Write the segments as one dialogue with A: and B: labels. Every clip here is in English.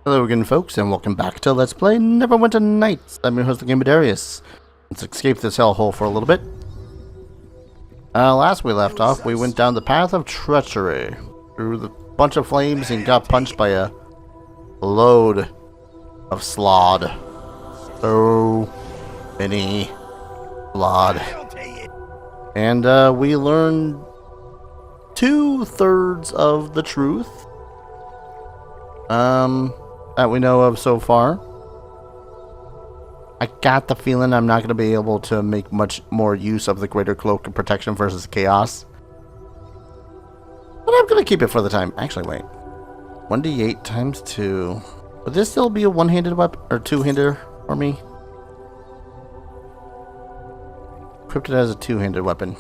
A: Hello again, folks, and welcome back to Let's Play Neverwinter Nights. I'm your host, the Game Darius. Let's escape this hellhole for a little bit. Last we left off, we went down the path of treachery through the bunch of flames and got punched by a load of slod. So many slod. And we learned 2/3 of the truth. That we know of so far. I got the feeling I'm not going to be able to make much more use of the Greater Cloak of Protection versus Chaos. But I'm going to keep it for the time. Actually, wait. 1d8 times 2. Would this still be a one-handed weapon? Or two-hander for me? Equipped it as a two-handed weapon.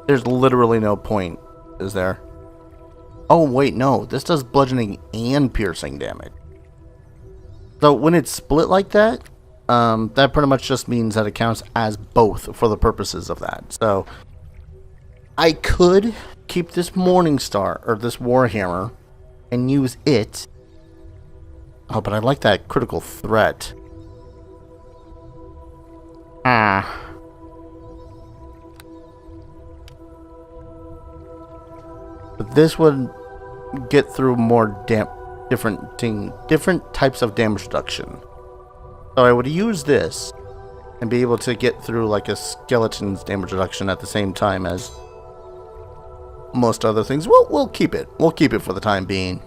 A: There's literally no point, is there? Oh, wait, no. This does bludgeoning and piercing damage. So when it's split like that, that pretty much just means that it counts as both for the purposes of that. So I could keep this Morning Star, or this Warhammer, and use it. Oh, but I like that critical threat. But this would get through more different types of damage reduction. So I would use this and be able to get through like a skeleton's damage reduction at the same time as most other things. We'll keep it. We'll keep it for the time being.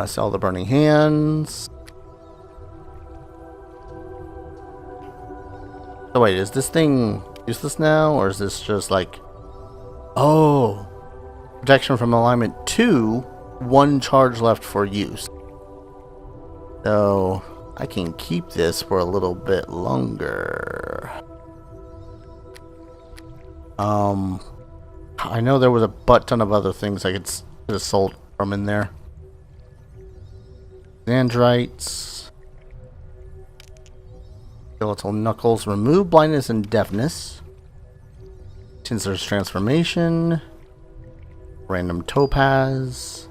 A: Sell the burning hands. So wait, is this thing useless now, or is this just like... Oh, protection from alignment 2, 1 charge left for use. So I can keep this for a little bit longer. I know there was a butt ton of other things I could have sold from in there. Xandrites. Skeletal knuckles. Remove blindness and deafness. Tinsel's transformation. Random topaz.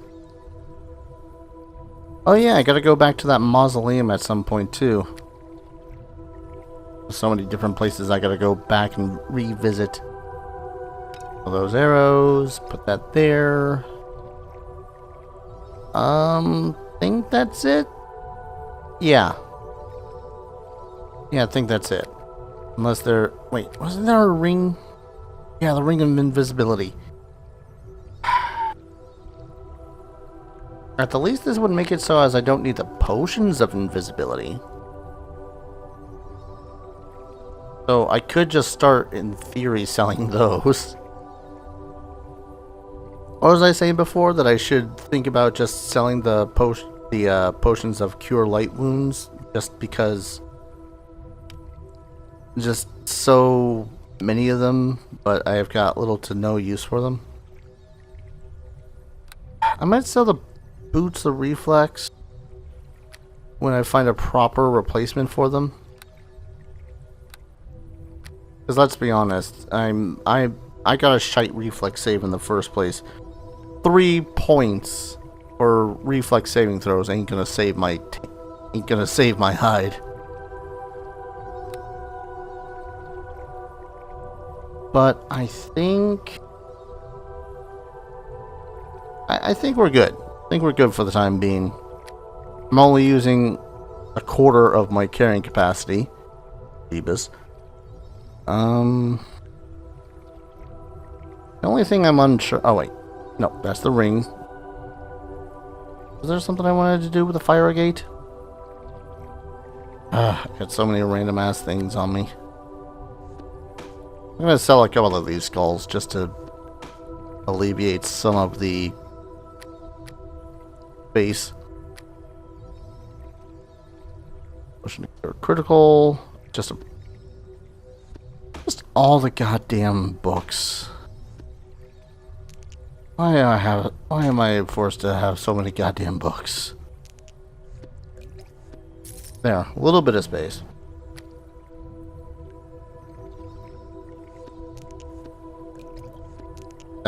A: Oh yeah, I gotta go back to that mausoleum at some point too. So many different places I gotta go back and revisit. All those arrows, put that there. Think that's it? Yeah. Yeah, I think that's it. Unless there... Wait, wasn't there a ring? Yeah, the ring of invisibility. At the least, this would make it so as I don't need the potions of invisibility. So I could just start, in theory, selling those. Or was I saying before that I should think about just selling the potions of cure light wounds, just because just so many of them, but I have got little to no use for them. I might sell the boots of reflex when I find a proper replacement for them. Because let's be honest, I got a shite reflex save in the first place. 3 points for reflex saving throws ain't gonna save my hide. But I think we're good. I think we're good for the time being. I'm only using a quarter of my carrying capacity. Jeebus. The only thing I'm unsure... Oh, wait. No, that's the ring. Was there something I wanted to do with the fire gate? I got so many random ass things on me. I'm gonna sell a couple of these skulls just to alleviate some of the base. Critical. Just all the goddamn books. Why am I forced to have so many goddamn books? There, a little bit of space.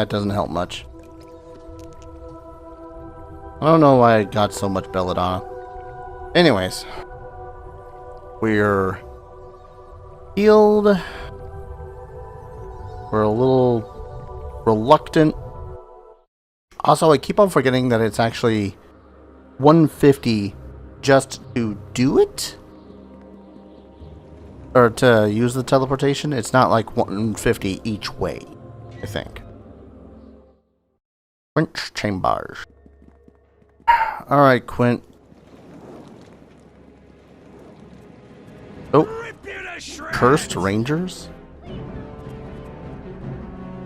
A: That doesn't help much. I don't know why I got so much belladonna. Anyways. We're healed. We're a little reluctant. Also, I keep on forgetting that it's actually 150 just to do it? Or to use the teleportation. It's not like 150 each way, I think. French chambers. Alright, Quint. Oh. Cursed Rangers?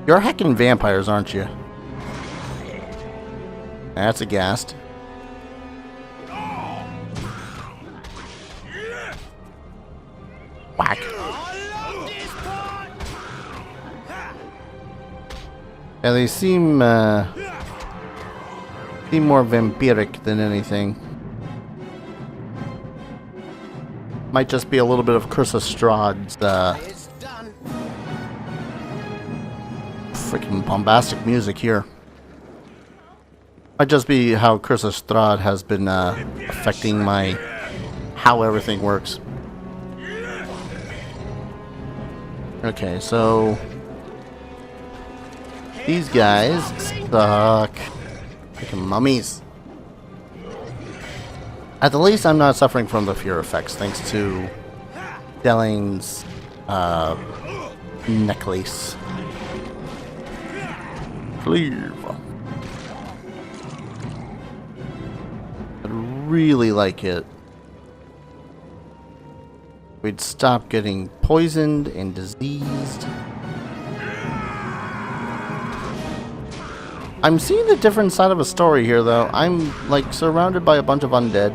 A: You're hacking vampires, aren't you? That's a ghast. Whack. Yeah, they seem more vampiric than anything. Might just be a little bit of Curse of Strahd's freaking bombastic music here. Might just be how Curse of Strahd has been affecting my how everything works. Okay, so these guys suck. Freaking mummies. At the least, I'm not suffering from the fear effects thanks to Delane's necklace. Cleave. I'd really like it. We'd stop getting poisoned and diseased. I'm seeing a different side of a story here, though. I'm, like, surrounded by a bunch of undead.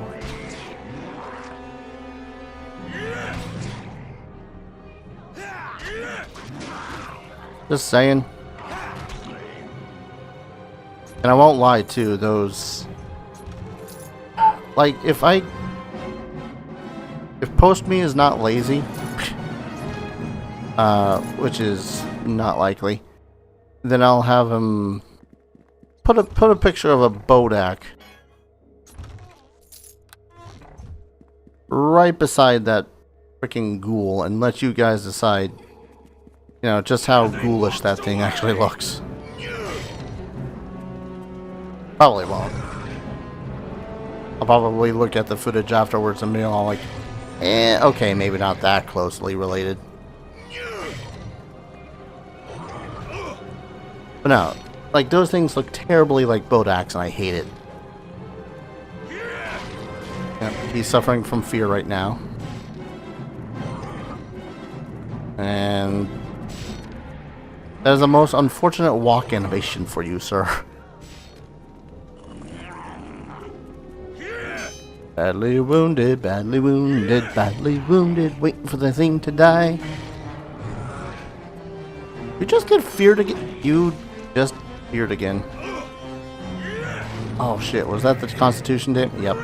A: Just saying. And I won't lie, too, those... Like, if Post Me is not lazy, which is not likely, then I'll have him put a picture of a Bodak right beside that freaking ghoul and let you guys decide, you know, just how ghoulish that thing actually looks. Probably won't. I'll probably look at the footage afterwards and be all like, okay, maybe not that closely related. But no, like, those things look terribly like Bodaks, and I hate it. Yep, he's suffering from fear right now. And that is the most unfortunate walk animation for you, sir. Badly wounded, badly wounded, badly wounded, waiting for the thing to die. You just get feared again. You just feared again. Oh shit, was that the Constitution Day? Yep.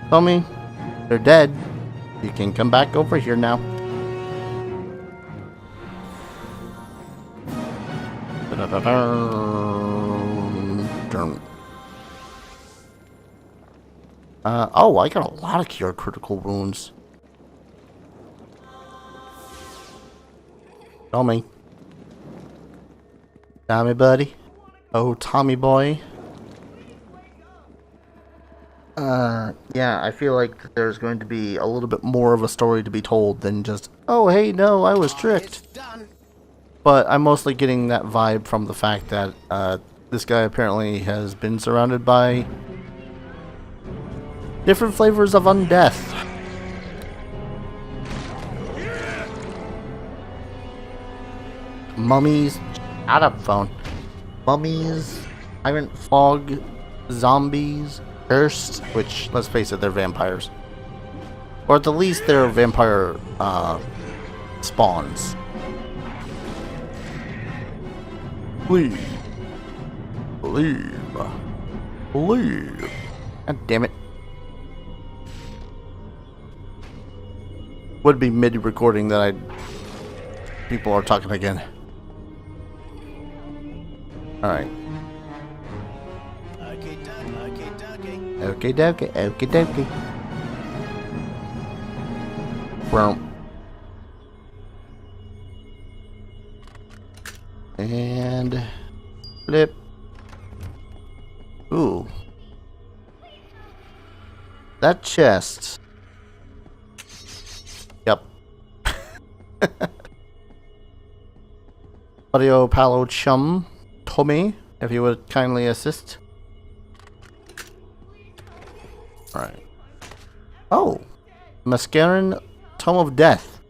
A: Tell me, they're dead. You can come back over here now. Oh, I got a lot of cure critical wounds. Tell me. Tommy, buddy. Oh, Tommy boy. Yeah, I feel like there's going to be a little bit more of a story to be told than just, oh, hey, no, I was tricked. But I'm mostly getting that vibe from the fact that this guy apparently has been surrounded by different flavors of undeath. Mummies. Shut up, phone. Mummies. Tyrant fog. Zombies. Cursed. Which, let's face it, they're vampires. Or at the least, they're vampire spawns. Believe. Believe. Believe. God damn it. Would be mid-recording that people are talking again. Alright.
B: Okay, dokie.
A: Okie dokie, okie dokie. Well. And flip. Ooh. That chest. Yep. Audio Palo Chum Tommy, if you would kindly assist. Alright. Oh. Mascaran Tome of Death.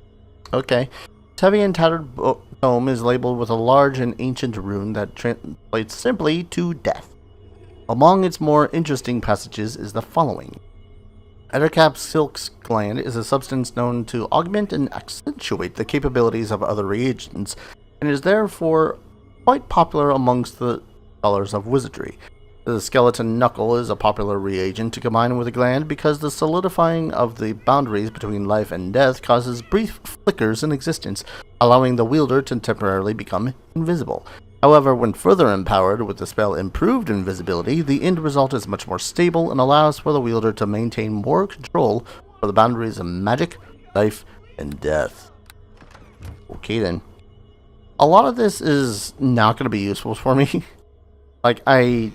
A: Okay. This heavy and tattered tome is labeled with a large and ancient rune that translates simply to death. Among its more interesting passages is the following. Ettercap Silk's gland is a substance known to augment and accentuate the capabilities of other reagents, and is therefore quite popular amongst the scholars of wizardry. The skeleton knuckle is a popular reagent to combine with the gland because the solidifying of the boundaries between life and death causes brief flickers in existence, allowing the wielder to temporarily become invisible. However, when further empowered with the spell Improved Invisibility, the end result is much more stable and allows for the wielder to maintain more control for the boundaries of magic, life, and death. Okay then. A lot of this is not going to be useful for me. Like, I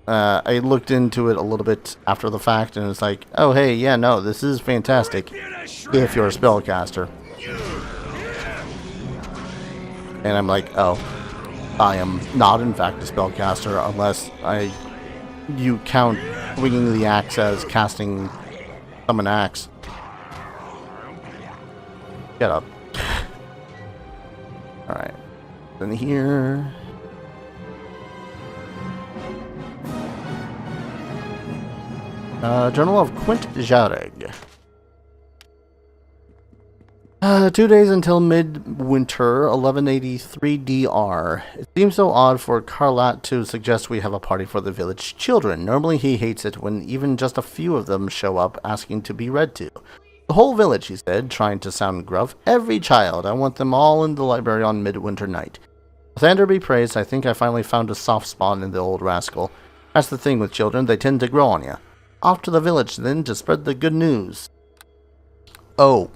A: looked into it a little bit after the fact, and it's like, oh hey, yeah, no, this is fantastic if you're a spellcaster. And I'm like, oh, I am not in fact a spellcaster unless you count swinging the axe as casting summon axe. Get up. Alright. Then here. Journal of Quint Jareg. 2 days until midwinter, 1183 DR. It seems so odd for Carlat to suggest we have a party for the village children. Normally he hates it when even just a few of them show up asking to be read to. The whole village, he said, trying to sound gruff. Every child. I want them all in the library on midwinter night. Thander be praised, I think I finally found a soft spot in the old rascal. That's the thing with children, they tend to grow on you. Off to the village, then, to spread the good news. Oh.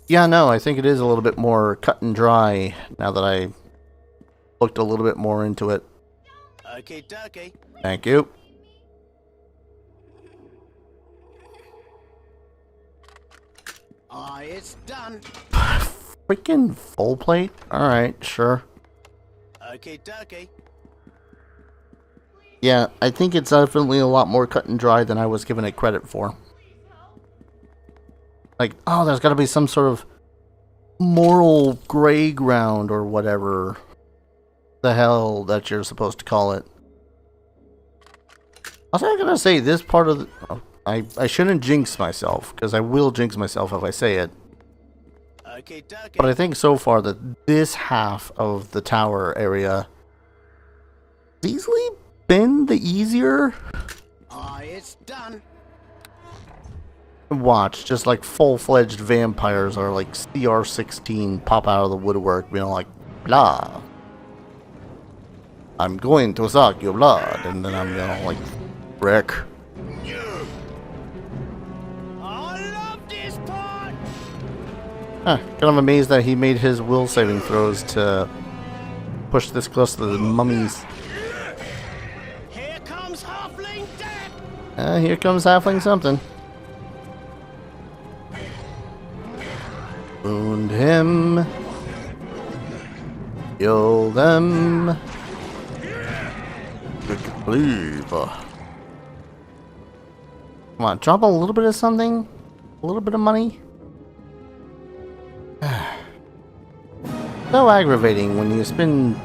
A: Yeah, no, I think it is a little bit more cut and dry now that I looked a little bit more into it.
B: Okay, dokie.
A: Thank you.
B: It's done.
A: Freaking full plate? Alright, sure.
B: Okay, dokie.
A: Yeah, I think it's definitely a lot more cut and dry than I was giving it credit for. Like, oh, there's got to be some sort of moral gray ground or whatever the hell that you're supposed to call it. I was going to say this part of the... Oh, I shouldn't jinx myself, because I will jinx myself if I say it.
B: Okay, dokie.
A: But I think so far that this half of the tower area has easily been the easier.
B: It's done.
A: Watch, just like full-fledged vampires or like CR16 pop out of the woodwork, you know, like, blah. I'm going to suck your blood, and then I'm gonna like, wreck.
B: I love this part.
A: Kind of amazed that he made his will saving throws to push this close to the mummies.
B: Here comes halfling death.
A: Here comes halfling something. Wound him. Kill them. Good believe. Come on, drop a little bit of something. A little bit of money. So aggravating when you spend,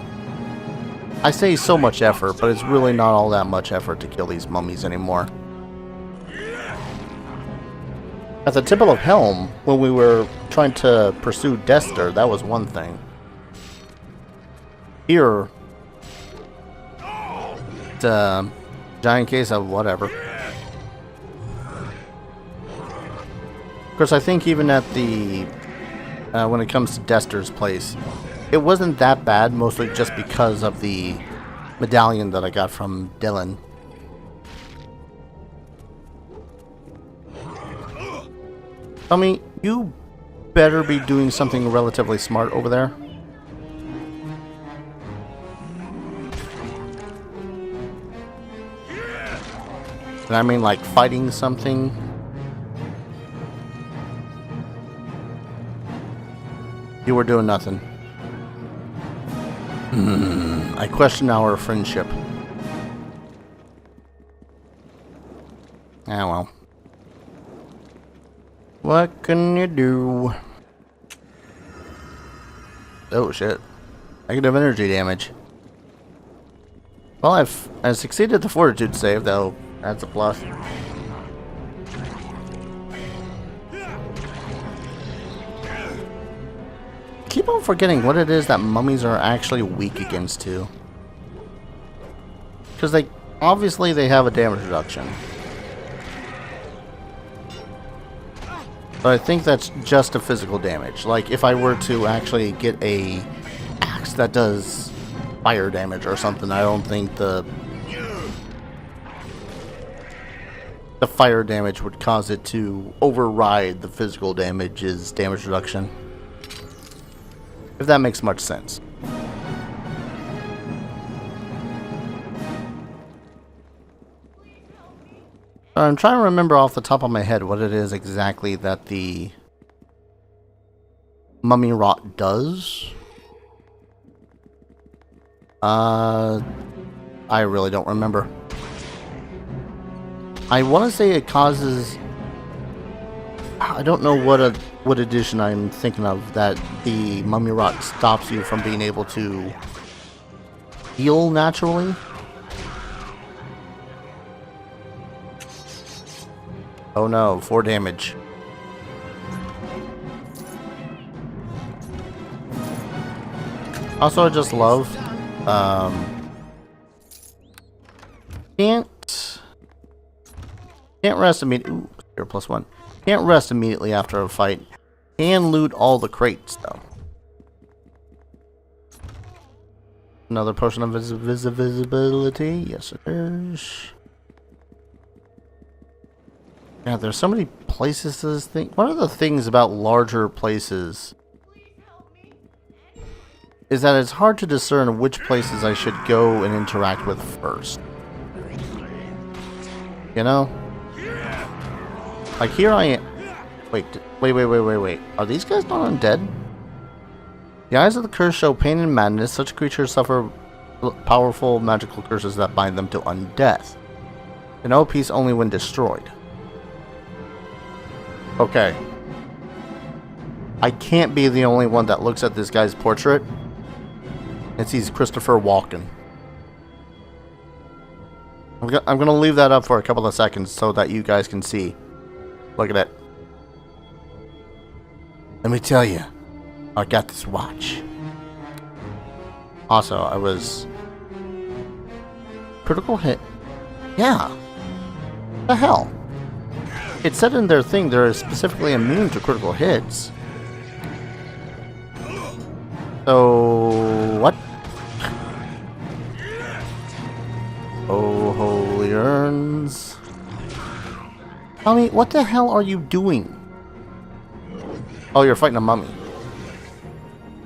A: I say so much effort, but it's really not all that much effort to kill these mummies anymore. At the tip of Helm, when we were trying to pursue Dester, that was one thing. Here, it's a giant case of whatever. Of course, I think even at the, when it comes to Dester's place, it wasn't that bad, mostly just because of the medallion that I got from Dylan. Tell me, you better be doing something relatively smart over there. And I mean like fighting something. You were doing nothing. I question our friendship. Ah well. What can you do? Oh shit. Negative energy damage. Well, I succeeded the fortitude save, though. That's a plus. Keep on forgetting what it is that mummies are actually weak against, too. Because obviously they have a damage reduction. But I think that's just a physical damage. Like, if I were to actually get a axe that does fire damage or something, I don't think the fire damage would cause it to override the physical damage's damage reduction. If that makes much sense. I'm trying to remember off the top of my head what it is exactly that the mummy rot does. I really don't remember. I want to say it causes... I don't know what edition I'm thinking of, that the mummy rot stops you from being able to heal naturally. Oh no, 4 damage. Also, I just love, can't rest immediately. Ooh, here, +1. Can't rest immediately after a fight. Can loot all the crates, though. Another potion of visibility. Yes, it is. Yeah, there's so many places to this thing. One of the things about larger places is that it's hard to discern which places I should go and interact with first. You know? Like, here I am. Wait. Are these guys not undead? The eyes of the curse show pain and madness. Such creatures suffer powerful magical curses that bind them to undeath. They know peace only when destroyed. Okay. I can't be the only one that looks at this guy's portrait and sees Christopher Walken. I'm gonna leave that up for a couple of seconds so that you guys can see. Look at it. Let me tell you, I got this watch. Also, I was... Critical hit? Yeah. What the hell? It said in their thing they're specifically immune to critical hits. So... what? Oh, holy urns. Tell me, what the hell are you doing? Oh, you're fighting a mummy.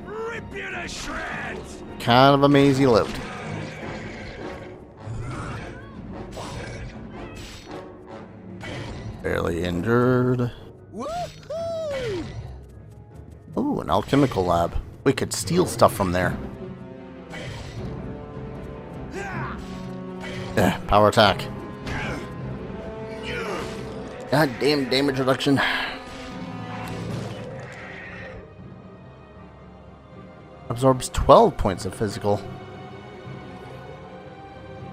B: Rip you to shreds!
A: Kind of a maze you lived. Barely injured. Ooh, an alchemical lab. We could steal stuff from there. Power attack. Goddamn damage reduction. Absorbs 12 points of physical.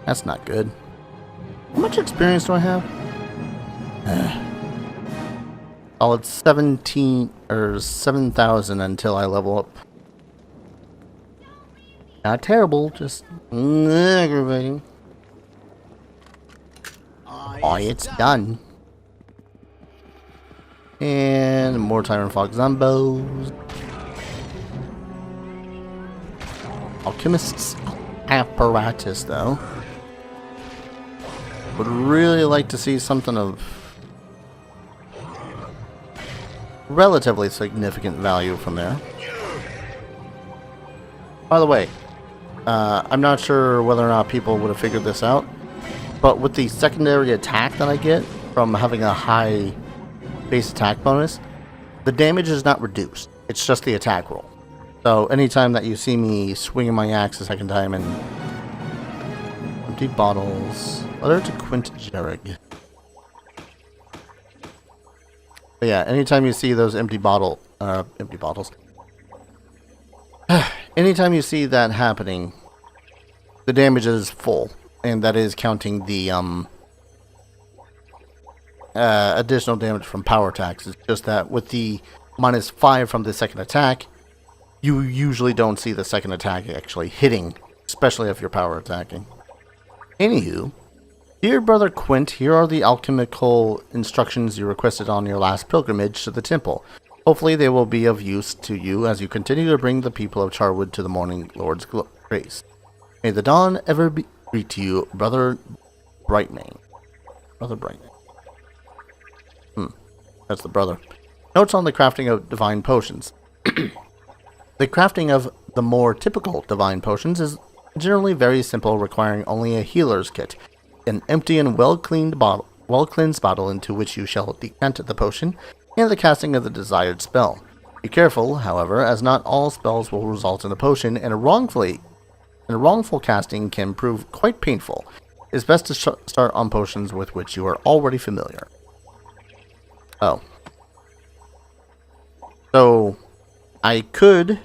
A: That's not good. How much experience do I have? Oh, it's 17 or 7,000 until I level up. Not terrible, just aggravating. Oh, it's done. And more Tyrant Fog Zombos. alchemist's apparatus, though. Would really like to see something of relatively significant value from there. By the way, I'm not sure whether or not people would have figured this out, but with the secondary attack that I get from having a high base attack bonus, the damage is not reduced. It's just the attack roll. So anytime that you see me swinging my axe a second time and empty bottles, letter to Quint Jerrig. But yeah, anytime you see those empty bottles, anytime you see that happening, the damage is full, and that is counting the additional damage from power attacks. It's just that with the -5 from the second attack, you usually don't see the second attack actually hitting, especially if you're power attacking. Anywho, dear brother Quint, here are the alchemical instructions you requested on your last pilgrimage to the temple. Hopefully they will be of use to you as you continue to bring the people of Charwood to the Morning Lord's grace. May the dawn ever greet you, brother Brightmane. Brother Brightmane. That's the brother. Notes on the crafting of divine potions. The crafting of the more typical divine potions is generally very simple, requiring only a healer's kit, an empty and well-cleansed bottle into which you shall decant the potion, and the casting of the desired spell. Be careful, however, as not all spells will result in a potion, and a wrongful casting can prove quite painful. It's best to start on potions with which you are already familiar. Oh. So, I could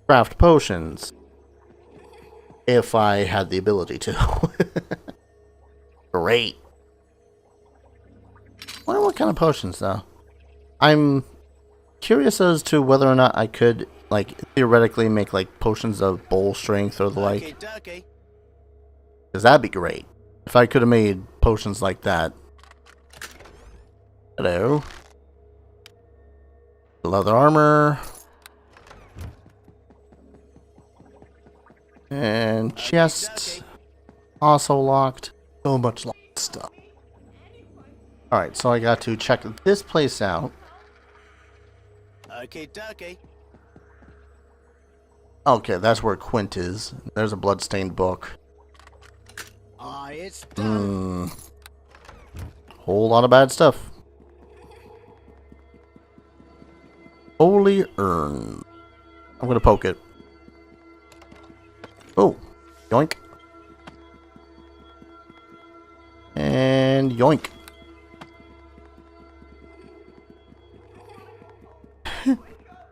A: craft potions if I had the ability to. Great. Wonder what kind of potions, though. I'm curious as to whether or not I could, like, theoretically make, like, potions of bowl strength or the like. Because that'd be great. If I could have made potions like that. Hello. Leather armor. And chest. Also locked. So much locked stuff. Alright, so I got to check this place out. Okay, that's where Quint is. There's a bloodstained book.
B: It's done.
A: Whole lot of bad stuff. Holy urn. I'm gonna poke it. Oh, yoink. And yoink.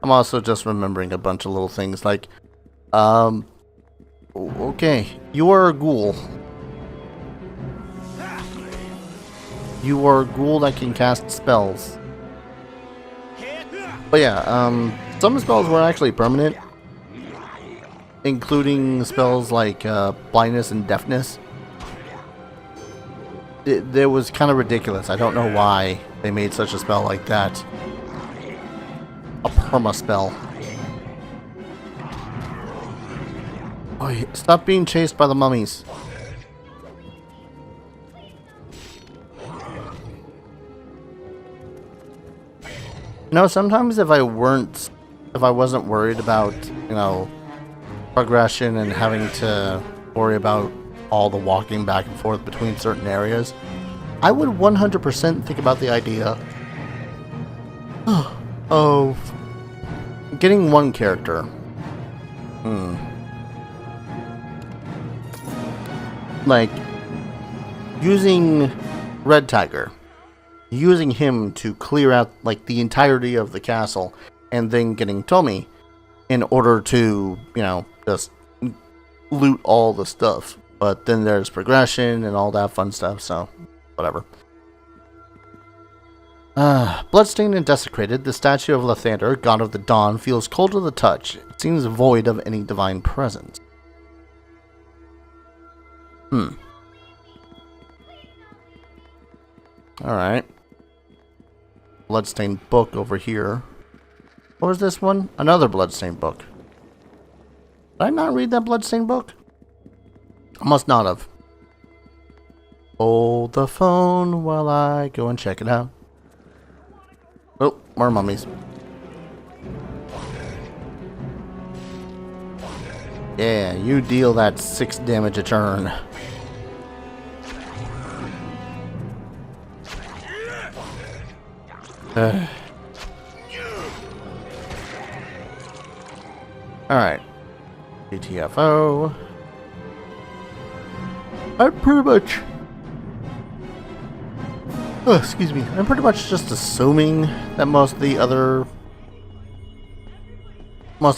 A: I'm also just remembering a bunch of little things like, okay, you are a ghoul. You are a ghoul that can cast spells. But yeah, some spells were actually permanent, including spells like blindness and deafness. It was kind of ridiculous. I don't know why they made such a spell like that. A perma spell. Oh, stop being chased by the mummies. You know, sometimes if I wasn't worried about, you know, progression and having to worry about all the walking back and forth between certain areas, I would 100% think about the idea of getting one character. Like, using Red Tiger. Using him to clear out, like, the entirety of the castle, and then getting Tommy in order to, you know, just loot all the stuff. But then there's progression and all that fun stuff, so whatever. Bloodstained and desecrated, the statue of Lathander, god of the dawn, feels cold to the touch. It seems void of any divine presence. Alright. Bloodstained book over here. What was this one? Another bloodstained book. Did I not read that bloodstained book? I must not have. Hold the phone while I go and check it out. Oh, more mummies. Yeah, you deal that 6 damage a turn. Alright. GTFO. I'm pretty much... Oh, excuse me. I'm pretty much just assuming that most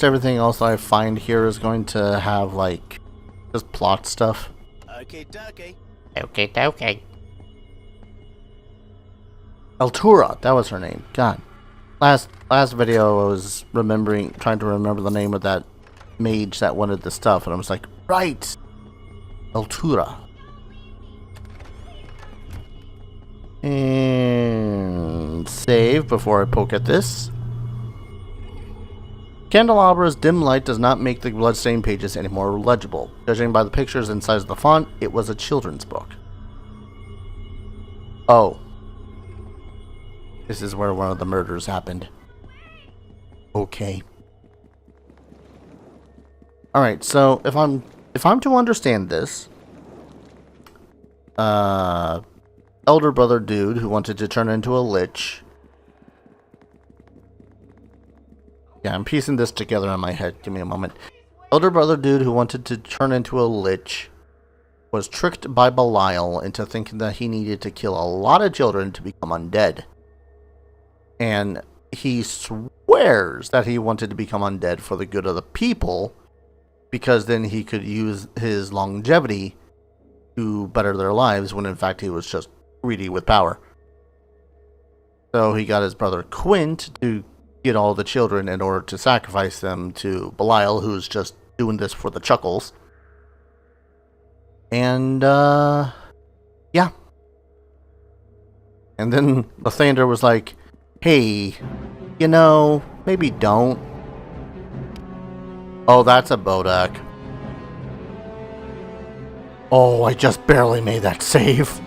A: everything else I find here is going to have, like, just plot stuff.
C: Okay, okay.
A: Okay, okay. Altura, that was her name. God. Last video I was trying to remember the name of that mage that wanted the stuff, and I was like, right! Altura. And save before I poke at this. Candelabra's dim light does not make the bloodstained pages any more legible. Judging by the pictures and size of the font, it was a children's book. Oh. This is where one of the murders happened. Okay. Alright, so if I'm to understand this, elder brother dude who wanted to turn into a lich. Yeah, I'm piecing this together in my head. Give me a moment. Elder brother dude who wanted to turn into a lich was tricked by Belial into thinking that he needed to kill a lot of children to become undead. And he swears that he wanted to become undead for the good of the people, because then he could use his longevity to better their lives, when in fact he was just greedy with power. So he got his brother Quint to get all the children in order to sacrifice them to Belial, who's just doing this for the chuckles. And, yeah. And then Lathander was like, hey, you know, maybe don't. Oh, that's a Bodak. Oh, I just barely made that save.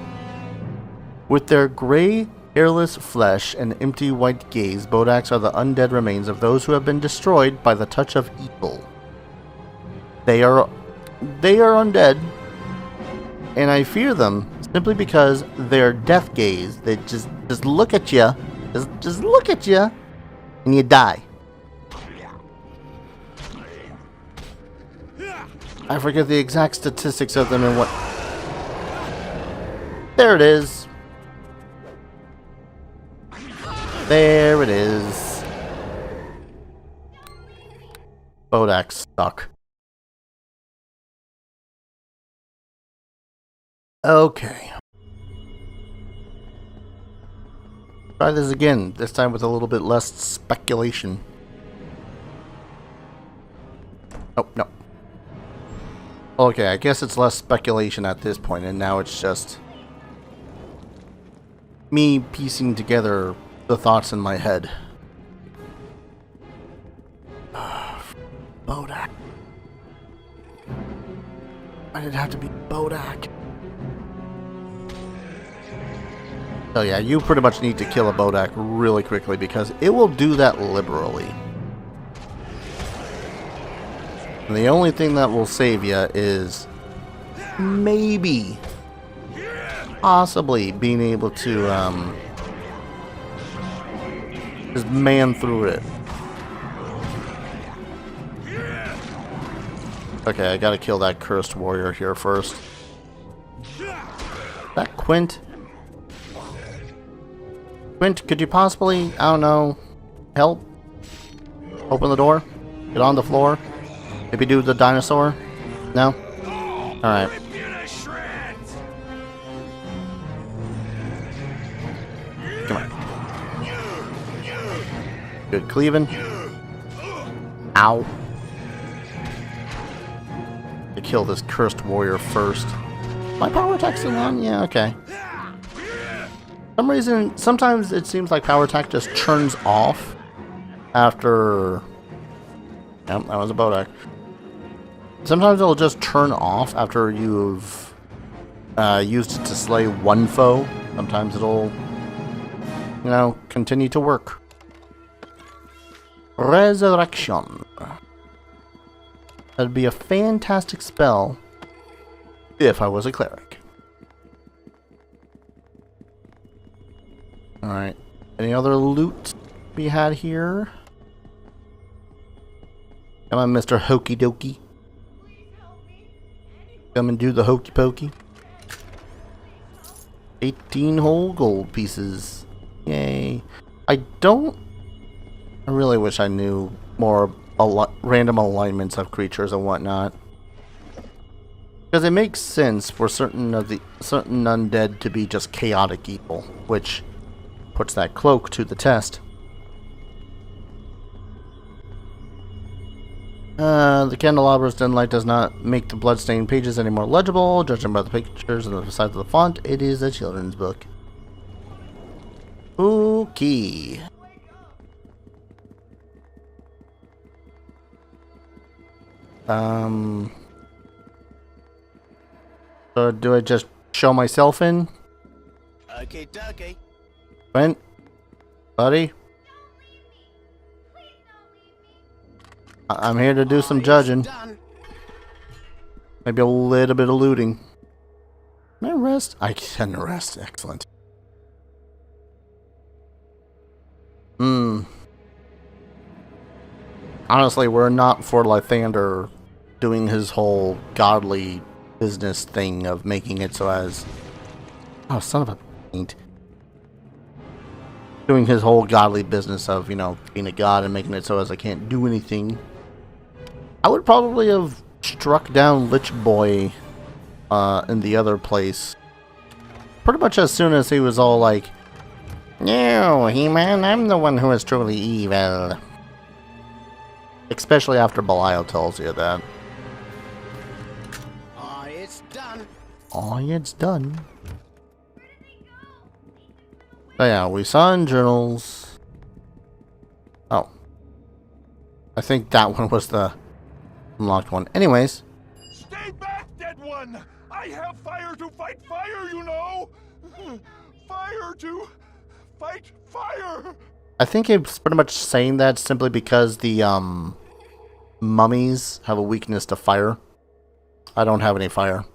A: With their gray, hairless flesh and empty white gaze, Bodaks are the undead remains of those who have been destroyed by the touch of evil. They are undead, and I fear them simply because their death gaze, they just look at you, just look at you, and you die. I forget the exact statistics of them and what... There it is. There it is. Bodak stuck. Okay. Try this again, this time with a little bit less speculation. Oh, no. Okay, I guess it's less speculation at this point, and now it's just me piecing together the thoughts in my head. Bodak. Why did it have to be Bodak? So yeah, you pretty much need to kill a Bodak really quickly, because it will do that liberally. And the only thing that will save you is maybe, possibly being able to just man through it. Okay, I gotta kill that cursed warrior here first. That Quint? Quint, could you possibly, I don't know, help? Open the door? Get on the floor? Maybe do the dinosaur? No? Alright. Come on. Good cleaving. Ow. To kill this cursed warrior first. My power attack still on? Yeah, okay. For some reason, sometimes it seems like power attack just turns off after... Yep, that was a Bodak. Sometimes it'll just turn off after you've used it to slay one foe. Sometimes it'll, you know, continue to work. Resurrection. That'd be a fantastic spell if I was a cleric. Alright. Any other loot we had here? Come on, Mr. Hokey Dokey. Come and do the hokey pokey. 18 whole gold pieces. Yay. I really wish I knew more random alignments of creatures and whatnot. Because it makes sense for certain undead to be just chaotic evil, which puts that cloak to the test. The candelabra's dim light does not make the bloodstained pages any more legible. Judging by the pictures and the size of the font, it is a children's book. Okay. So do I just show myself in?
B: Okay, dokie.
A: Quint? Buddy? I'm here to do some judging. Maybe a little bit of looting. Can I rest? I can rest. Excellent. Honestly, we're not for Lythander doing his whole godly business thing of making it so as... Oh, son of a paint. Doing his whole godly business of, you know, being a god and making it so as I can't do anything. I would probably have struck down Lich Boy in the other place pretty much as soon as he was all like, "No, He-Man, I'm the one who is truly evil." Especially after Belial tells you that.
B: Oh, it's done.
A: Oh, it's done. So yeah, we saw in journals. Oh. I think that one was the unlocked one. Anyways.
B: Stay back, dead one! I have fire to fight fire, you know! Fire to fight fire!
A: I think it's pretty much saying that simply because the mummies have a weakness to fire. I don't have any fire.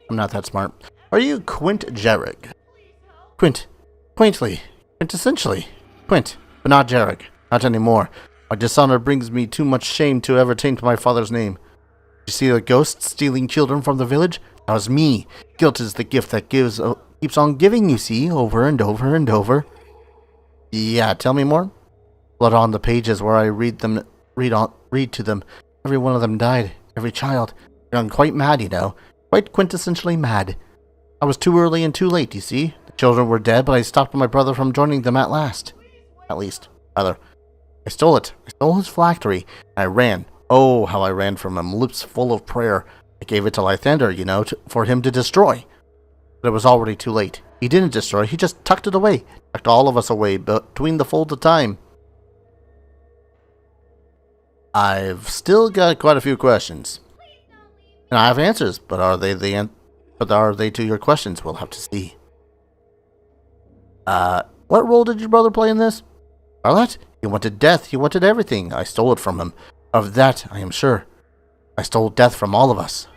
A: I'm not that smart. Are you Quint Jarrett? Quint. Quaintly. Quintessentially. Quint. But not Jarrett. Not anymore. My dishonor brings me too much shame to ever taint my father's name. You see the ghost stealing children from the village? That was me. Guilt is the gift that keeps on giving, you see, over and over and over. Yeah, tell me more. Blood on the pages where I read to them. Every one of them died. Every child. I'm quite mad, you know. Quite quintessentially mad. I was too early and too late, you see. The children were dead, but I stopped my brother from joining them at last. At least, rather. I stole it. I stole his phylactery. And I ran. Oh, how I ran from him, lips full of prayer. I gave it to Lythander, you know, for him to destroy. But it was already too late. He didn't destroy, he just tucked it away. Tucked all of us away between the folds of time. I've still got quite a few questions. And I have answers, but are they to your questions? We'll have to see. What role did your brother play in this? Charlotte? He wanted death. He wanted everything. I stole it from him. Of that, I am sure. I stole death from all of us.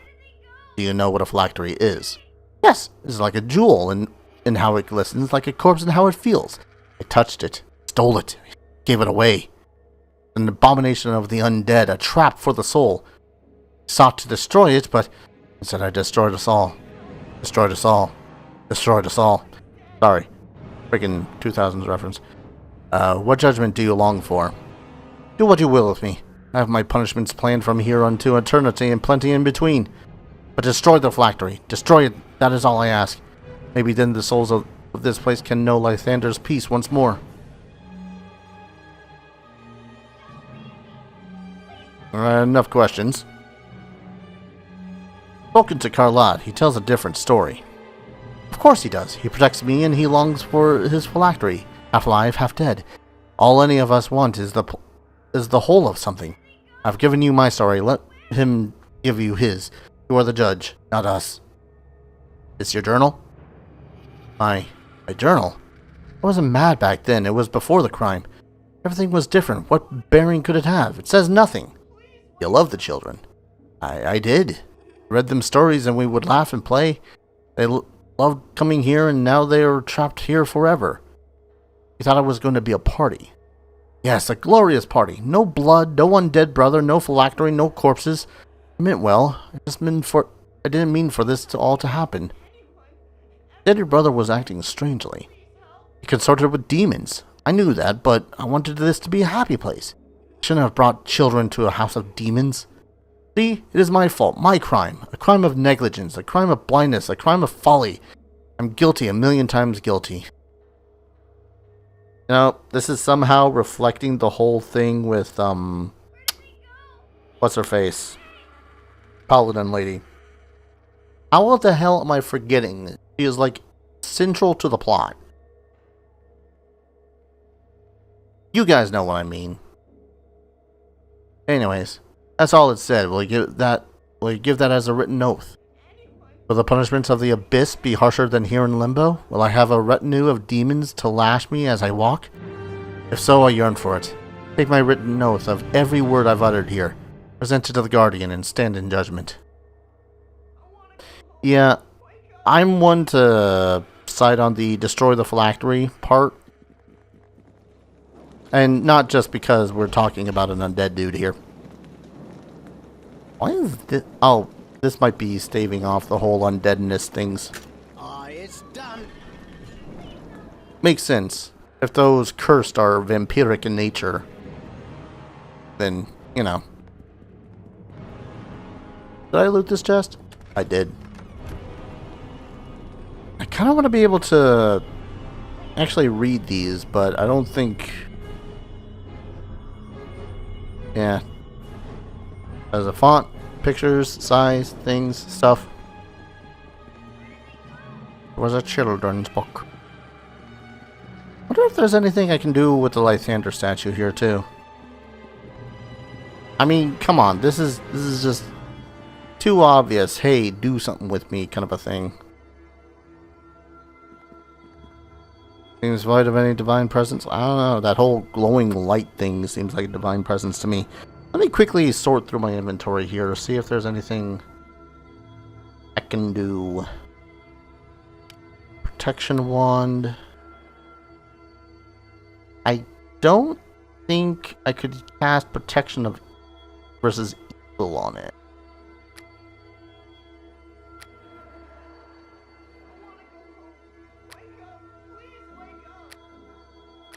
A: Do you know what a phylactery is? Yes, it's like a jewel in how it glistens, like a corpse in how it feels. I touched it, stole it, gave it away. An abomination of the undead, a trap for the soul. I sought to destroy it, but instead I destroyed us all. Destroyed us all. Destroyed us all. Sorry. Freaking 2000s reference. What judgment do you long for? Do what you will with me. I have my punishments planned from here unto eternity and plenty in between. But destroy the phylactery. Destroy it. That is all I ask. Maybe then the souls of this place can know Lythander's peace once more. Enough questions. Spoken to Carlotte. He tells a different story. Of course he does. He protects me and he longs for his phylactery. Half alive, half dead. All any of us want is the whole of something. I've given you my story. Let him give you his. You are the judge, not us. This your journal? My journal? I wasn't mad back then. It was before the crime. Everything was different. What bearing could it have? It says nothing. You love the children. I did. Read them stories and we would laugh and play. They loved coming here and now they are trapped here forever. We thought it was going to be a party. Yes, a glorious party. No blood, no undead brother, no phylactery, no corpses. I meant well. I didn't mean for this all to happen. Said your brother was acting strangely. He consorted with demons. I knew that, but I wanted this to be a happy place. I shouldn't have brought children to a house of demons. See, it is my fault, my crime. A crime of negligence, a crime of blindness, a crime of folly. I'm guilty, a million times guilty. You know, this is somehow reflecting the whole thing with, what's her face? Paladin lady. How the hell am I forgetting? She is, like, central to the plot. You guys know what I mean. Anyways, that's all it said. Will you give that as a written oath? Will the punishments of the abyss be harsher than here in Limbo? Will I have a retinue of demons to lash me as I walk? If so, I yearn for it. Take my written oath of every word I've uttered here, present it to the Guardian, and stand in judgment. Yeah, I'm one to side on the destroy the phylactery part. And not just because we're talking about an undead dude here. Why is this? Oh, this might be staving off the whole undeadness things.
C: It's done.
A: Makes sense. If those cursed are vampiric in nature, then, you know. Did I loot this chest? I did. I kind of want to be able to actually read these, but I don't think... Yeah. As a font, pictures, size, things, stuff. It was a children's book. Wonder if there's anything I can do with the Lythander statue here too. I mean, come on, this is just too obvious. Hey, do something with me, kind of a thing. Seems void of any divine presence. I don't know. That whole glowing light thing seems like a divine presence to me. Let me quickly sort through my inventory here to see if there's anything I can do. Protection wand. I don't think I could cast protection of versus evil on it.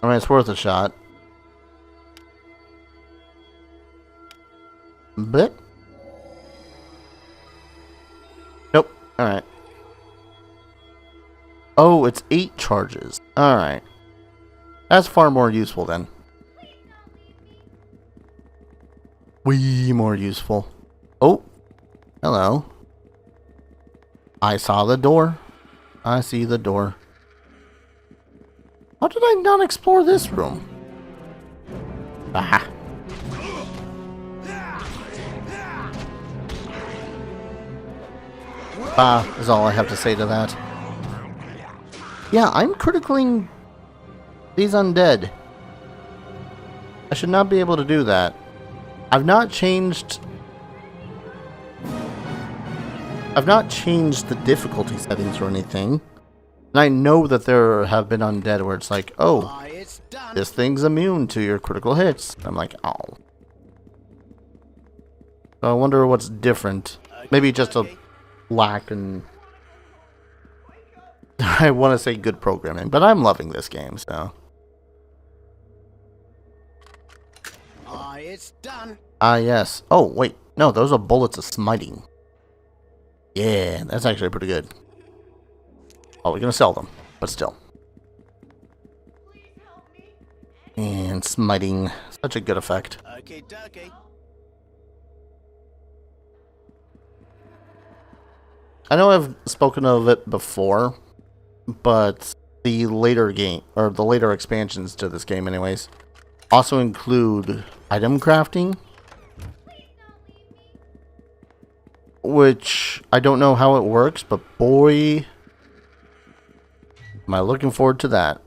A: I mean, it's worth a shot. But nope. Alright. Oh, it's 8 charges. Alright. That's far more useful then. Way more useful. Oh. Hello. I saw the door. I see the door. How did I not explore this room? Aha. Is all I have to say to that. Yeah, I'm critically these undead. I should not be able to do that. I've not changed the difficulty settings or anything. And I know that there have been undead where it's like, oh, this thing's immune to your critical hits. I'm like, oh. So I wonder what's different. Maybe just a lack in... I want to say good programming, but I'm loving this game, so...
C: It's done.
A: Ah, yes. Oh, wait. No, those are bullets of smiting. Yeah, that's actually pretty good. Oh, we're gonna sell them, but still. And smiting, such a good effect.
C: Okay, dokie.
A: I know I've spoken of it before, but the later game, or the later expansions to this game anyways, also include item crafting, which I don't know how it works, but boy, am I looking forward to that.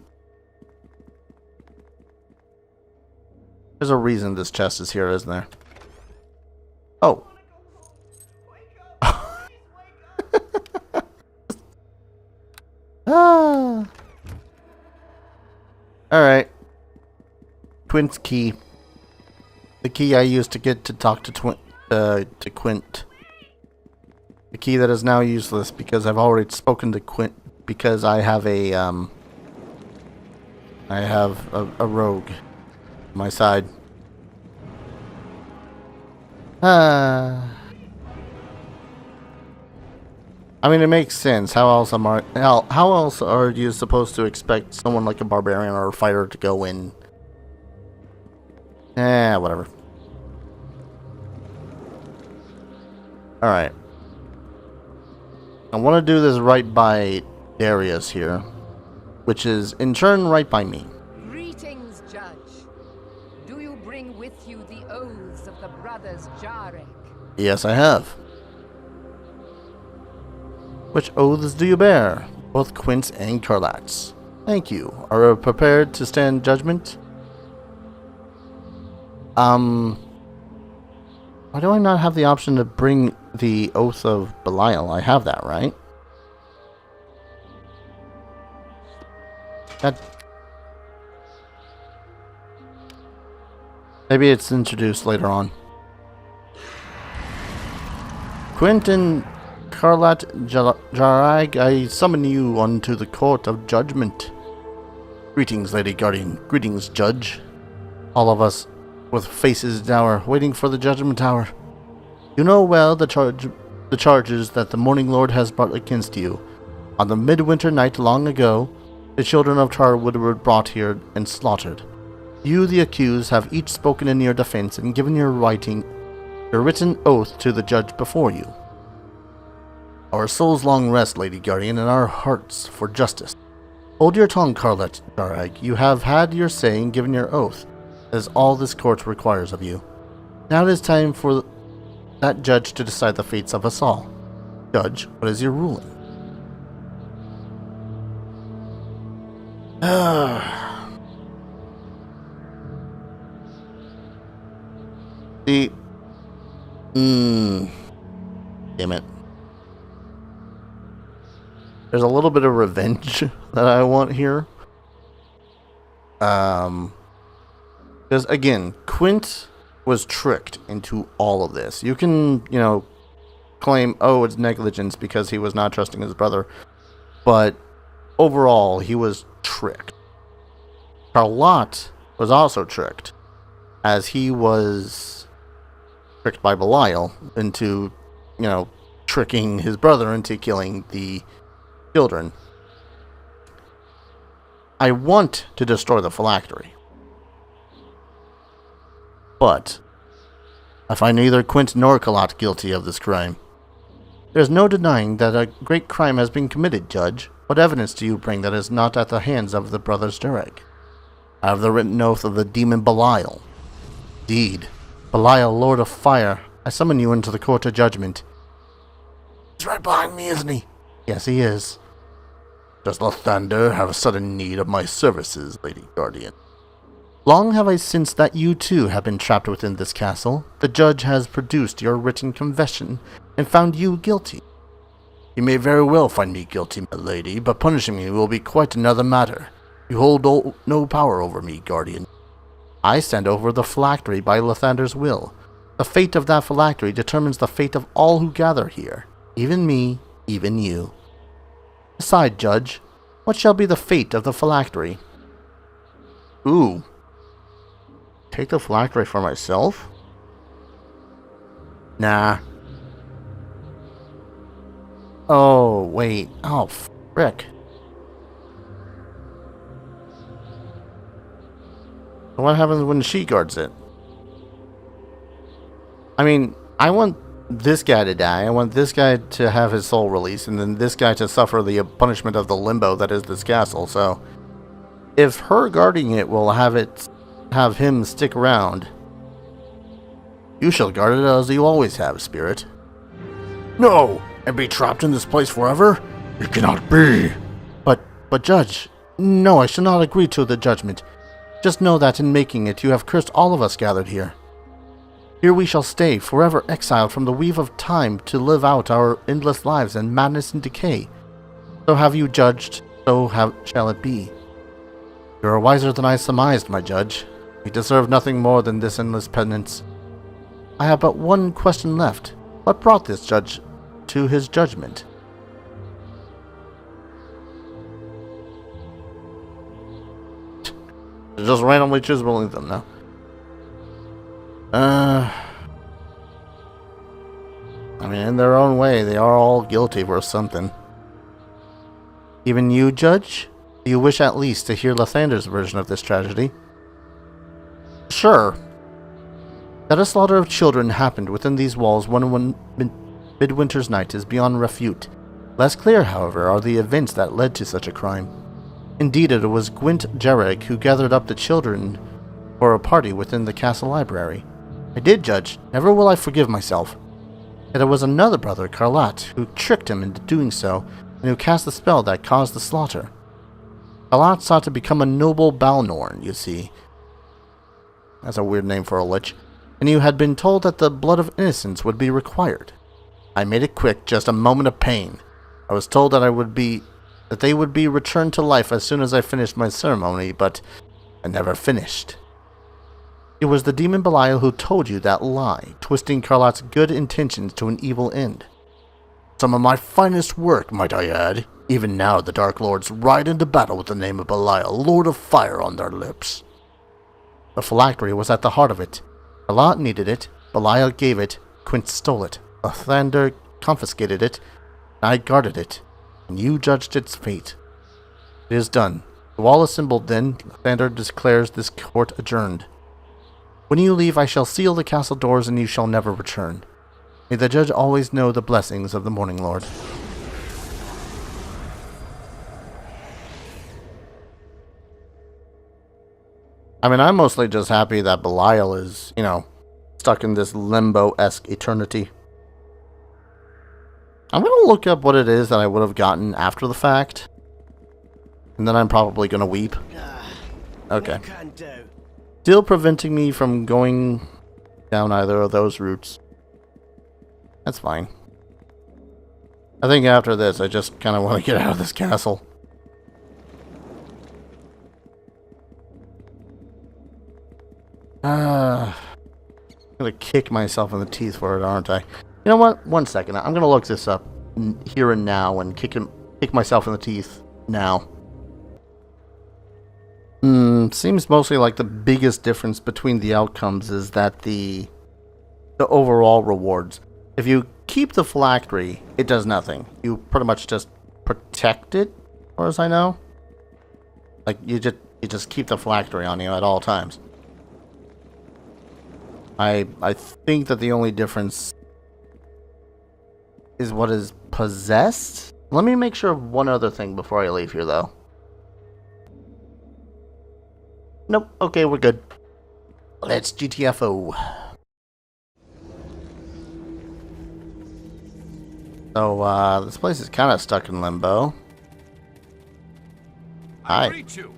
A: There's a reason this chest is here, isn't there? Oh. Ah. Alright. Quint's key. The key I used to get to talk to Quint. The key that is now useless because I've already spoken to Quint because I have a rogue on my side. I mean, it makes sense. How else are you supposed to expect someone like a barbarian or a fighter to go in? Whatever. Alright. I want to do this right by Darius here, which is in turn right by me.
D: Greetings, Judge. Do you bring with you the oaths of the brothers Jarek?
A: Yes, I have. Which oaths do you bear? Both Quint's and Carlat's. Thank you. Are you prepared to stand judgment? Why do I not have the option to bring the Oath of Belial? I have that, right? Maybe it's introduced later on. Quentin Carlat Jarag, I summon you unto the court of judgment. Greetings, Lady Guardian. Greetings, Judge. All of us with faces dour, waiting for the judgment hour. You know well the charges that the Morning Lord has brought against you. On the midwinter night long ago, the children of Tarwood were brought here and slaughtered. You, the accused, have each spoken in your defense and given your written oath to the judge before you. Our souls long rest, Lady Guardian, and our hearts for justice. Hold your tongue, Carlet Jarag. You have had your say and given your oath. That is all this court requires of you. Now it is time for that judge to decide the fates of us all. Judge, what is your ruling? Damn it. There's a little bit of revenge that I want here. Because, again, Quint was tricked into all of this. You can, claim, oh, it's negligence because he was not trusting his brother. But overall, he was tricked. Carlat was also tricked, as he was tricked by Belial into, tricking his brother into killing the children. I want to destroy the phylactery. But I find neither Quint nor Carlat guilty of this crime. There's no denying that a great crime has been committed, Judge. What evidence do you bring that is not at the hands of the brothers Jarek? I have the written oath of the demon Belial. Indeed, Belial, Lord of Fire, I summon you into the court of judgment. He's right behind me, isn't he? Yes, he is. Does Lathander have a sudden need of my services, Lady Guardian? Long have I sensed that you too have been trapped within this castle. The judge has produced your written confession and found you guilty. You may very well find me guilty, my lady, but punishing me will be quite another matter. You hold no power over me, Guardian. I stand over the phylactery by Lathander's will. The fate of that phylactery determines the fate of all who gather here. Even me, even you. Decide, Judge. What shall be the fate of the phylactery? Ooh. Take the phylactery for myself? Nah. Oh, wait. Oh, frick. What happens when she guards it? I mean, I want this guy to die. I want this guy to have his soul released, and then this guy to suffer the punishment of the limbo that is this castle. So, if her guarding it will have it have him stick around. You shall guard it as you always have, Spirit.
B: No! And be trapped in this place forever? It cannot be!
A: But Judge, no, I shall not agree to the judgment. Just know that in making it, you have cursed all of us gathered here. Here we shall stay, forever exiled from the weave of time to live out our endless lives in madness and decay. So have you judged, shall it be. You are wiser than I surmised, my Judge. We deserve nothing more than this endless penance. I have but one question left. What brought this judge to his judgment? Just randomly choose one of them now. I mean, in their own way, they are all guilty for something. Even you, Judge? Do you wish at least to hear Lathander's version of this tragedy? Sure. That a slaughter of children happened within these walls one midwinter's night is beyond refute. Less clear, however, are the events that led to such a crime. Indeed, it was Gwent Jareg who gathered up the children for a party within the castle library. I did, Judge. Never will I forgive myself. Yet it was another brother, Carlat, who tricked him into doing so, and who cast the spell that caused the slaughter. Carlat sought to become a noble Balnorn, you see. That's a weird name for a lich. And you had been told that the blood of innocence would be required. I made it quick, just a moment of pain. I was told that they would be returned to life as soon as I finished my ceremony, but I never finished. It was the demon Belial who told you that lie, twisting Carlot's good intentions to an evil end. Some of my finest work, might I add. Even now the Dark Lords ride into battle with the name of Belial, Lord of Fire, on their lips. The phylactery was at the heart of it. Carlot needed it, Belial gave it, Quint stole it, Lathander confiscated it, I guarded it, and you judged its fate. It is done. The wall assembled then, Lathander declares this court adjourned. When you leave, I shall seal the castle doors and you shall never return. May the Judge always know the blessings of the Morning Lord. I mean, I'm mostly just happy that Belial is, stuck in this limbo-esque eternity. I'm going to look up what it is that I would have gotten after the fact. And then I'm probably going to weep. Okay. Still preventing me from going down either of those routes. That's fine. I think after this, I just kind of want to get out of this castle. I'm gonna kick myself in the teeth for it, aren't I? You know what? One second. I'm gonna look this up here and now and kick myself in the teeth now. Seems mostly like the biggest difference between the outcomes is that the overall rewards. If you keep the phylactery, it does nothing. You pretty much just protect it, as far as I know. Like you just keep the phylactery on you at all times. I think that the only difference is what is possessed. Let me make sure of one other thing before I leave here, though. Nope. Okay, we're good. Let's GTFO. So, this place is kind of stuck in limbo. Hi.
B: You.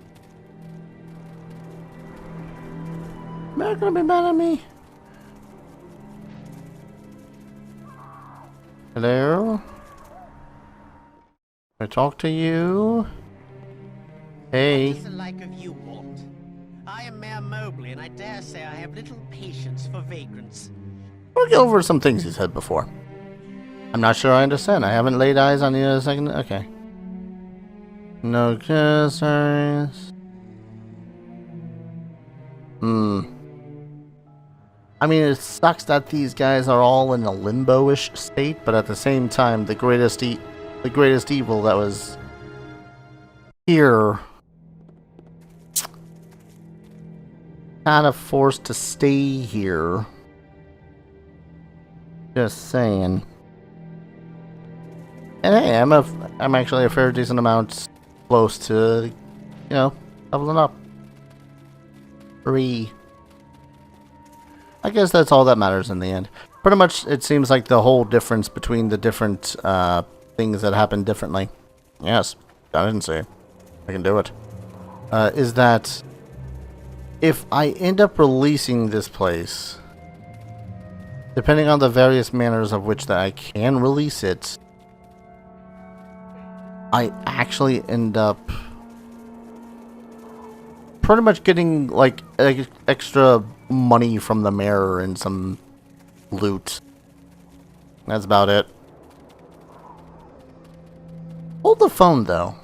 A: They're gonna be mad at me. Hello? Can I talk to you? Hey.
C: What is the like of you want? I am Mayor Mobley, and I dare say I have little patience for vagrants.
A: We'll go over some things you said before. I'm not sure I understand. I haven't laid eyes on you in a second. Okay. No concerns. I mean, it sucks that these guys are all in a limbo-ish state, but at the same time, the greatest evil that was here kind of forced to stay here. Just saying. And hey, I'm actually a fair decent amount close to, leveling up. 3. I guess that's all that matters in the end. Pretty much, it seems like the whole difference between the different things that happen differently. Yes, I didn't say it. I can do it. Is that if I end up releasing this place, depending on the various manners of which that I can release it, I actually end up pretty much getting like extra money from the mirror and some loot. That's about it. Hold the phone though.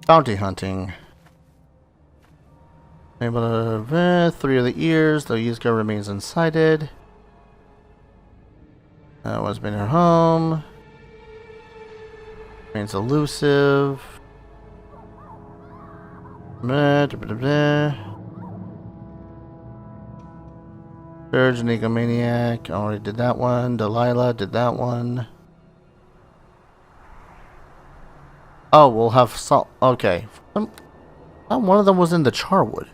A: Bounty hunting. Able to 3 of the ears. The used car remains unsighted. What's been her home? Remains elusive. Surge and egomaniac. Already did that one. Delilah did that one. Oh, we'll have salt. Okay. One of them was in the Charwood.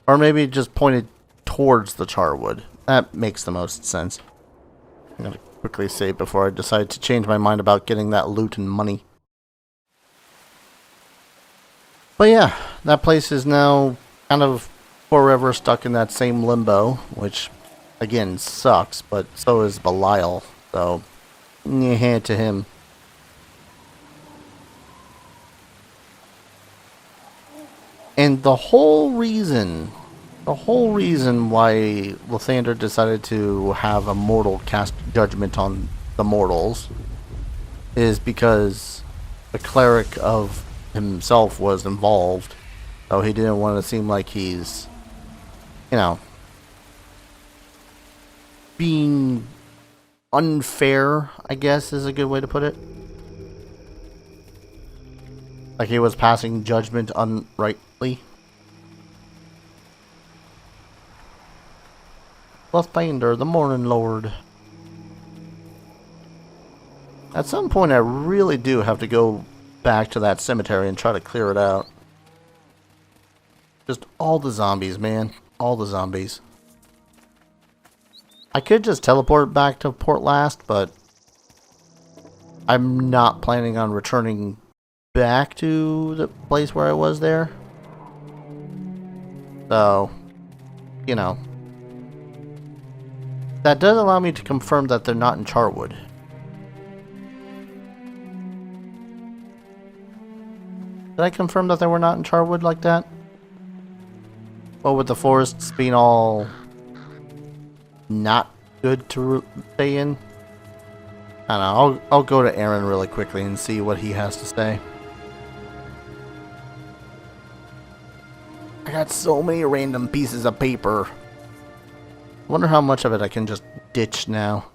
A: Or maybe it just pointed towards the Charwood. That makes the most sense. I'm going to quickly save before I decide to change my mind about getting that loot and money. But yeah, that place is now kind of forever stuck in that same limbo, which, again, sucks, but so is Belial. So, yeah, to him. And the whole reason why Lathander decided to have a mortal cast judgment on the mortals is because the cleric of himself was involved. So he didn't want to seem like he's, you know, being unfair, I guess is a good way to put it. Like he was passing judgment unrightly. Lathander, the Morning Lord. At some point I really do have to go back to that cemetery and try to clear it out. Just all the zombies, man. All the zombies. I could just teleport back to Port Last, but I'm not planning on returning back to the place where I was there. So, you know. That does allow me to confirm that they're not in Charwood. Did I confirm that they were not in Charwood like that? Well, with the forests being all not good to stay in. I don't know. I'll go to Aaron really quickly and see what he has to say. I got so many random pieces of paper. Wonder how much of it I can just ditch now.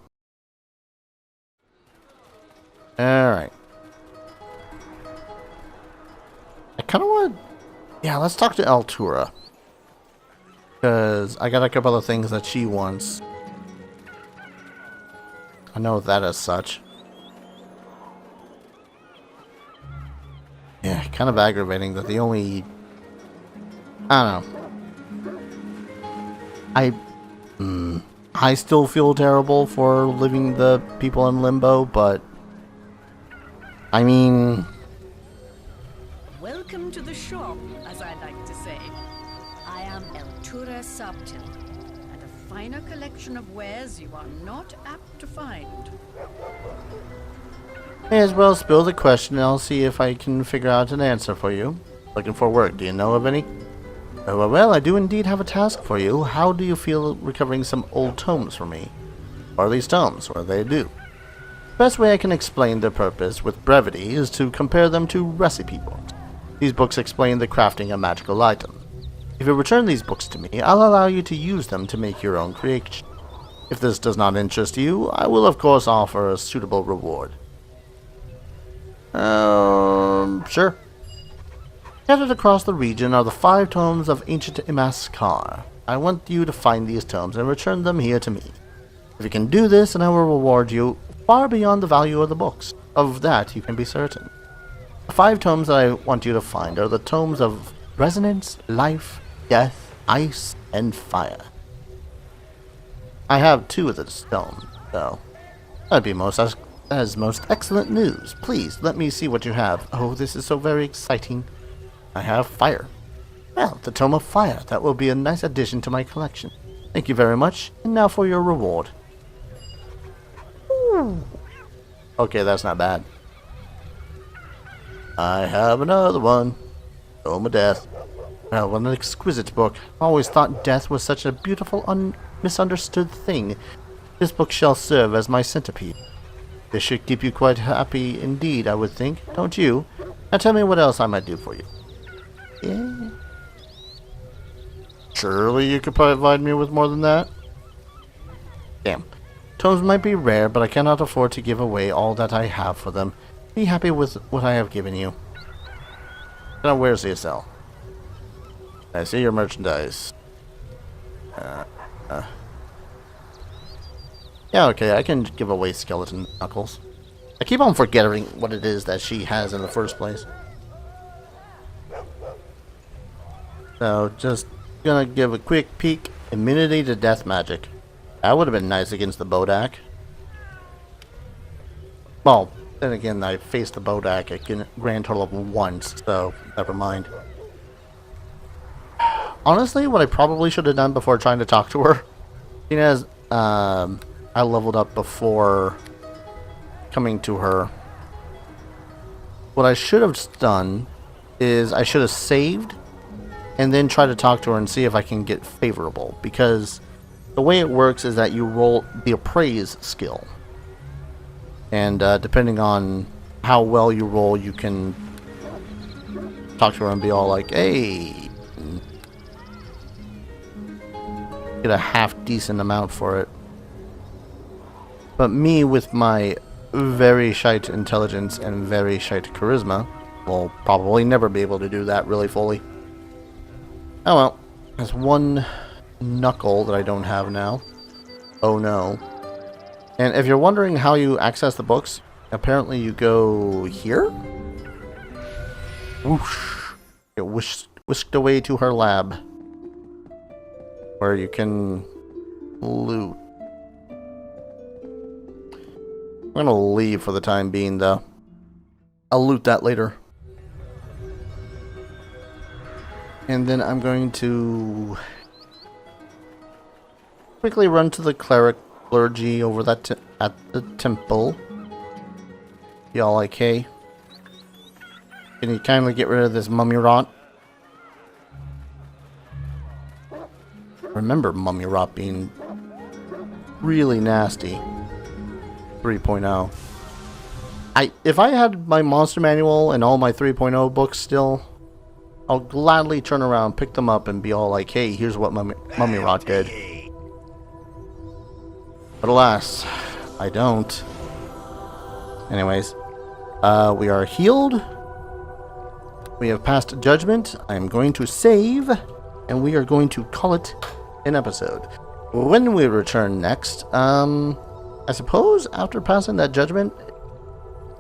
A: Alright. I kind of want... Yeah, let's talk to Altura. Because I got a couple of things that she wants. I know that as such. Yeah, kind of aggravating that the only... I don't know. I still feel terrible for leaving the people in limbo, but... I mean...
E: Welcome to the shop, as I like to say. I am Altura Sabtil, and a finer collection of wares you are not apt to find.
A: May as well spill the question and I'll see if I can figure out an answer for you. Looking for work, do you know of any? Well, I do indeed have a task for you. How do you feel recovering some old tomes for me? What are these tomes? What do they do? The best way I can explain their purpose with brevity is to compare them to recipe books. These books explain the crafting of magical items. If you return these books to me, I'll allow you to use them to make your own creation. If this does not interest you, I will of course offer a suitable reward. Sure. Scattered across the region are the 5 tomes of ancient Imaskar. I want you to find these tomes and return them here to me. If you can do this, then I will reward you far beyond the value of the books. Of that you can be certain. The 5 tomes that I want you to find are the tomes of resonance, life, death, ice, and fire. I have 2 of the stone, though. That'd be most excellent news. Please, let me see what you have. Oh, this is so very exciting. I have fire. Well, the Tome of Fire. That will be a nice addition to my collection. Thank you very much. And now for your reward. Ooh. Okay, that's not bad. I have another one. Tome of Death. Well, what an exquisite book. I always thought death was such a beautiful, misunderstood thing. This book shall serve as my centerpiece. This should keep you quite happy indeed, I would think. Don't you? Now tell me what else I might do for you. Yeah. Surely you could provide me with more than that? Damn. Tomes might be rare, but I cannot afford to give away all that I have for them. Be happy with what I have given you. Now, where's ESL? I see your merchandise. Yeah, okay, I can give away skeleton knuckles. I keep on forgetting what it is that she has in the first place. So, just gonna give a quick peek. Immunity to death magic. That would have been nice against the Bodak. Well, then again, I faced the Bodak a grand total of once, so never mind. Honestly, what I probably should have done before trying to talk to her, seeing as I leveled up before coming to her, what I should have done is I should have saved and then try to talk to her and see if I can get favorable, because the way it works is that you roll the appraise skill, and depending on how well you roll, you can talk to her and be all like, hey, get a half decent amount for it. But me, with my very shite intelligence and very shite charisma, will probably never be able to do that really fully. Oh well, there's one knuckle that I don't have now. Oh no. And if you're wondering how you access the books, apparently you go here? Whoosh. Get whisked away to her lab, where you can loot. I'm gonna leave for the time being, though. I'll loot that later. And then I'm going to quickly run to the clergy over that at the temple. Y'all like, hey, can you kindly get rid of this mummy rot? Remember mummy rot being really nasty. 3.0. If I had my monster manual and all my 3.0 books still, I'll gladly turn around, pick them up, and be all like, hey, here's what mummy rot did. But alas, I don't. Anyways, we are healed. We have passed Judgment. I'm going to save, and we are going to call it an episode. When we return next, I suppose after passing that Judgment,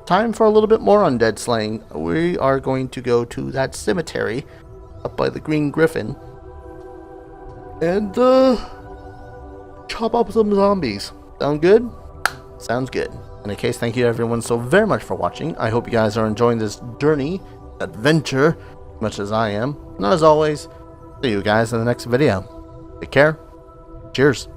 A: time for a little bit more undead slaying. We are going to go to that cemetery up by the Green Griffin and chop up some zombies. Sound good? Sounds good. In any case, thank you everyone so very much for watching. I hope you guys are enjoying this journey, adventure, as much as I am. And as always, see you guys in the next video. Take care. Cheers.